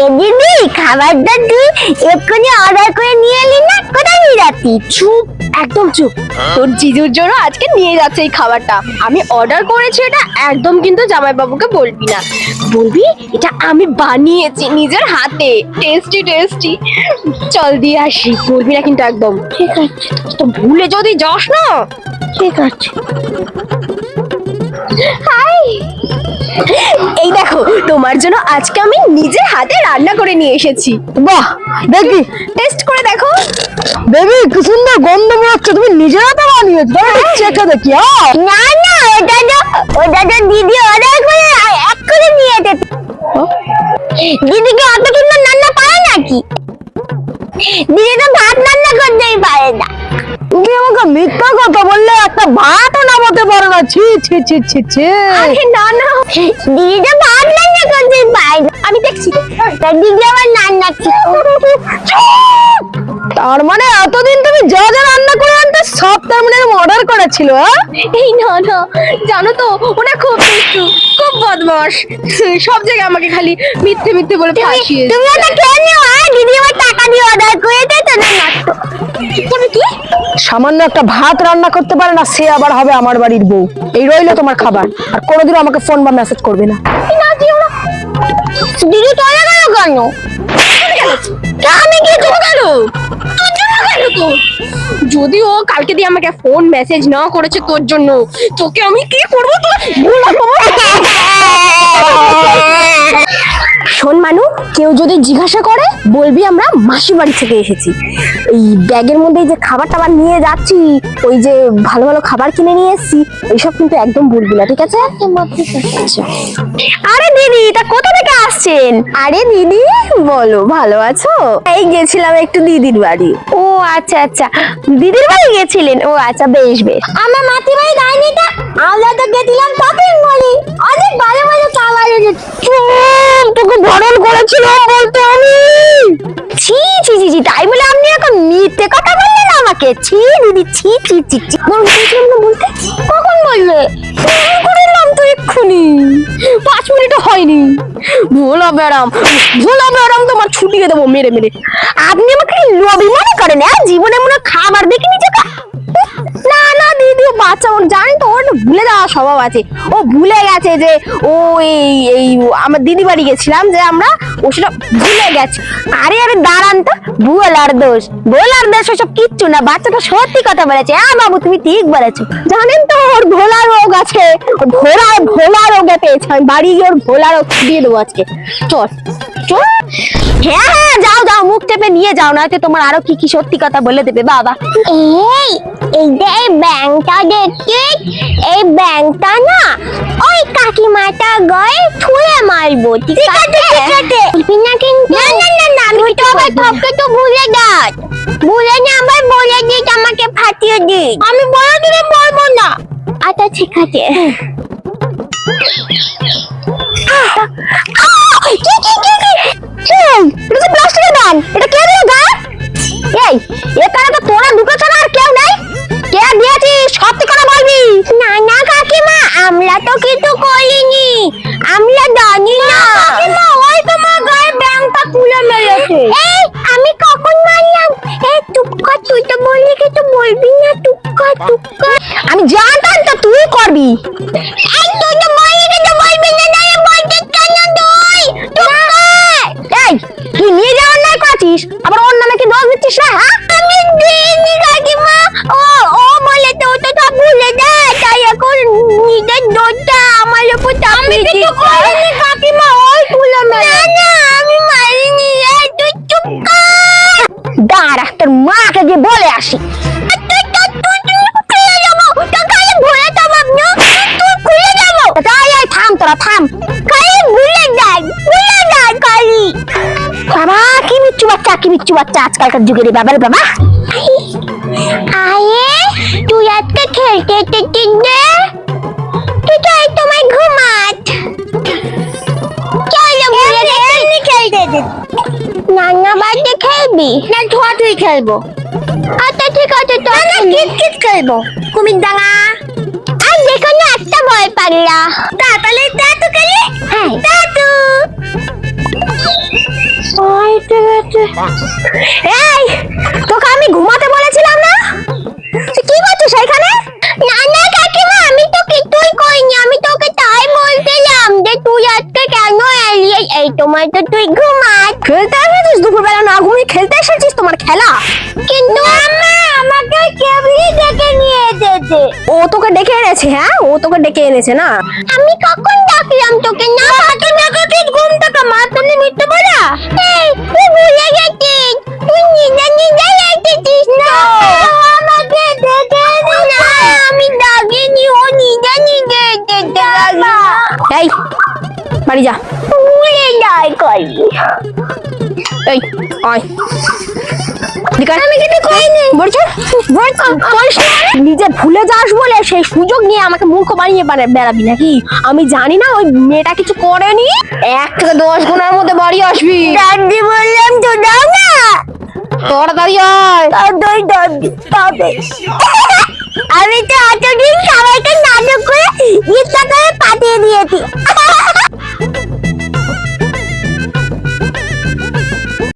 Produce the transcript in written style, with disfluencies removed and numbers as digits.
এ দিদি, খাবারটা তুই এক্ষুনি অর্ডার করে নিয়ে এলি না? কোথায় নিয়ে যাচ্ছি? চুপ, একদম চুপ। তোর জিজুর জন্য আজকে নিয়ে যাচ্ছে এই খাবারটা। আমি অর্ডার করেছি, এটা একদম কিন্তু জামাইবাবুকে বলবি না। বলবি এটা আমি বানিয়েছি নিজের হাতে, টেস্টি টেস্টি। চল দিয়ে আসি, বলবি না কিন্তু একদম। ঠিক আছে, তো ভুলে যদি যাস না। ঠিক আছে। হাই, এই দেখো তোমার জন্য আজকে আমি নিজে হাতে রান্না করে নিয়ে এসেছি। বাহ, দেখি টেস্ট করে দেখো। বেবি, কি সুন্দর গন্ধ বেরোচ্ছে। তুমি নিজের হাতে বানিয়েছো? চেখে দেখি। না না, ওটা তো দিদি অর্ডার করে এক্ষুনি নিয়ে যেতে। দিদিকে অত সুন্দর রান্না পারে নাকি? দিদি তো ভাত রান্না করতেই পারে না। তুমি আমাকে মিথ্যা কথা বললে, একটা ভাতও নামাতে পারো না। ছি ছি ছি ছি ছি। আরে না না, দিদি তো ভাত রান্না করতেই পারে না। আমি দেখছি। দিদি আমার রান্না তার মানে এতদিন তুমি যা যা রান্না করে আনতে সব তার মানে অর্ডার করেছিল? এই না না, জানো তো ওটা খুব দুষ্টু, খুব বদমাশ। সব জায়গায় আমাকে খালি মিথ্যে মিথ্যে বলে ফাঁসিয়ে। তুমি ওটা খেয়ে নিও। দিদি আমার টাকা দিয়ে অর্ডার করেছে তো না নষ্ট। কি করবি তুই? সামান্য একটা ভাত রান্না করতে পারে না, সে আবার হবে আমার বাড়ির বউ। এই রইলো তোমার খাবার। আর কোনোদিনও আমাকে ফোন বা মেসেজ করবে না। না দিও না। দিদি চলে গেল কেন? আমি কি করবো গেল? তোর জন্য গেল তো। যদি ও কালকে দিয়ে আমাকে ফোন মেসেজ না করেছে তোর জন্য, তোকে আমি কি করবো তোর? শোন মানু, কেউ যদি জিজ্ঞাসা করে বলবি আমরা মাসি বাড়ি থেকে এসেছি। এই ব্যাগের মধ্যে যে খাবার টাবার নিয়ে যাচ্ছি, ওই যে ভালো ভালো খাবার কিনে নিয়ে এসেছি, এইসব কিন্তু একদম বলবি না, ঠিক আছে? আচ্ছা। আরে দিদি, এটা কোথা থেকে আসছেন? আরে দিদি বলো, ভালো আছো? এই গেছিলাম একটু দিদির বাড়ি। ও আচ্ছা আচ্ছা, দিদির বাড়ি গেছিলেন? ও আচ্ছা, বেশ বেশ। আমার মাটি বাড়ি যায়নি তা। আমরা তো গেছিলাম শপিং মলে। অনেক ভালো ভালো খাবার এনেছে। তোকে বারণ করেছিলাম বলতে আমি। ছি ছি ছি ছি, তাই বলে আপনি এখন মিথ্যে কথা বললেন আমাকে? ছি দিদি, ছি ছি ছি ছি। বলছিলাম না বলতে? কখন বললে? করলাম তো এক্ষুনি, 5 মিনিটও হয়নি। ভোলা ব্যারাম, ভোলা ব্যারাম তোমার ছুটিয়ে দেবো মেরে মেরে। আপনি আমাকে লোভী মনে করেন? জীবনে মনে হয় খাবার দেখিনি চোখে। না না দিদি, ও বাচ্চা, ওর জানি তো, ওর ভুলে যাওয়ার স্বভাব আছে। ও ভুলে গেছে যে ও এই এই আমার দিদি বাড়ি গেছিলাম, যে আমরা ও সেটা ভুলে গেছে। আরে আরে দাঁড়ান তো, ভুলার দোষ ওসব কিচ্ছু না। বাচ্চাটা সত্যি কথা বলেছে। বাবু, তুমি ঠিক বলেছো। জানেন তো ওর ভোলা রোগ আছে, ভোলা রোগে পেয়েছে। আমি বাড়ি গিয়ে ওর ভোলা রোগ দিয়ে দেবো আজকে। চল চল। হ্যাঁ হ্যাঁ, যাও যাও, মুখ চেপে নিয়ে যাও, নয়তো তোমার আরো কি কি সত্যি কথা বলে দেবে বাবা। এই যে এই ব্যাংকটা দেখছি, এই ব্যাংকটা না ওই কাকিমাটা গায়ে ছুঁড়ে মারবো। ঠিক আছে ঠিক আছে, বলবি না কিন্তু। না না না না, আমি তো আবার ঠকে তো ভুলে যাস। ভুলে না আবার বলে দিস, আমাকে ফাটিয়ে দিস। আমি বলে দিলে বলবো না। আচ্ছা ঠিক আছে। প্লাস্টিকের ব্যাগ, এটা কে দিল গা? এই এখানে তো তোরা ঢুকেছে না, আর কেউ নাই। কে দিয়েছিস সত্যি করে বলবি। না না কাকিমা, আমরা তো কিছু করিনি, আমরা জানি না। কাকিমা, ওই তোমার গায়ে ব্যাংকটা তুলে মেরেছে। এই আমি কখন মারলাম? এই চুপ কর, তুই তো বললি কিছু বলবি না। চুপ কর চুপ কর। আমি জানতাম তো তুই করবি। এই তুই তো বললি কিছু বলবি না, না বলতে কেন তুই? চুপ কর। এই তুই নিয়ে যাওয়ার নাই করছিস, আবার ওর নামে কি দোষ দিচ্ছিস না? হ্যাঁ, আমি দিইনি কাকিমা। ও ও বলে তো, ও তো সব ভুলে যায়, তাই এখন নিজের দোষটা আমার উপর চাপিয়ে দিচ্ছে। আমি কিছু করিনি কাকিমা, ওই তুলে মেরে। না না, আমি মারিনি। এই তুই চুপ কর। দাঁড়া, তোর মাকে গিয়ে বলে আসি। থাম তোরা, থাম। বাবা, কি বিচ্ছু বাচ্চা, কি বিচ্ছু বাচ্চা আজকালকার যুগের বাবা রে বাবা। আয়ে তুই আজকে খেলতে এসেছিস রে? তুই তো এই তোমায় ঘুমাত। চলো বুঝে এমনি খেলতে এসেছিস। নানা বাড়িতে খেলবি না ধোয়া তুই খেলবো? আচ্ছা ঠিক আছে, তো না কিট কিট খেলবো। কুমির ডাঙা আর যেখানে একটা বল পাগলা। তাহলে দাদু খেলি। হ্যাঁ দাদু। এই তোকে আমি ঘুমাতে বলেছিলাম না, তুই কি করছিস এখানে? না না কাকিমা, আমি তো কিছুই করিনি, আমি তোকে তাই বলছিলাম যে তুই আজকে কেন এলি। এই তোমার তো তুই ঘুমাস। খেলতে এসেছিস দুপুরবেলা, না ঘুমিয়ে খেলতে এসেছিস? তোমার খেলা। কিন্তু আম্মা আমাকে কেবলি ডেকে নিয়ে এসেছে। ও তোকে ডেকে এনেছে? হ্যাঁ, ও তোকে ডেকে এনেছে না? আমি কখন ডাকলাম তোকে? না মাকে ডাকাতিস ঘুম থেকে, মা তুমি মিথ্যে বলা। এই তুই ভুলে গেছিস, তুই নিজে নিজে এসেছিস না। আমাকে ডেকে না, আমি ডাকিনি, ও নিজে নিজে এসেছে। এই বাড়ি যা। ভুলে যাই করি। এই আয়। আমি কিছু করিনি। নিজে ভুলে যাস বলে সেই সুযোগ নিয়ে আমাকে মূর্খ বানিয়ে বেড়াবি নাকি? আমি জানি না ওই মেয়েটা কিছু করেনি। 1 থেকে 10 গুণের মধ্যে বাড়ি আসবি। দাদি বললাম তো, দাও না। তাড়াতাড়ি আয়। দাদি তবে আমি তো এতদিন সবাইকে নাটক করে ইচ্ছা করে পাঠিয়ে দিয়েছি।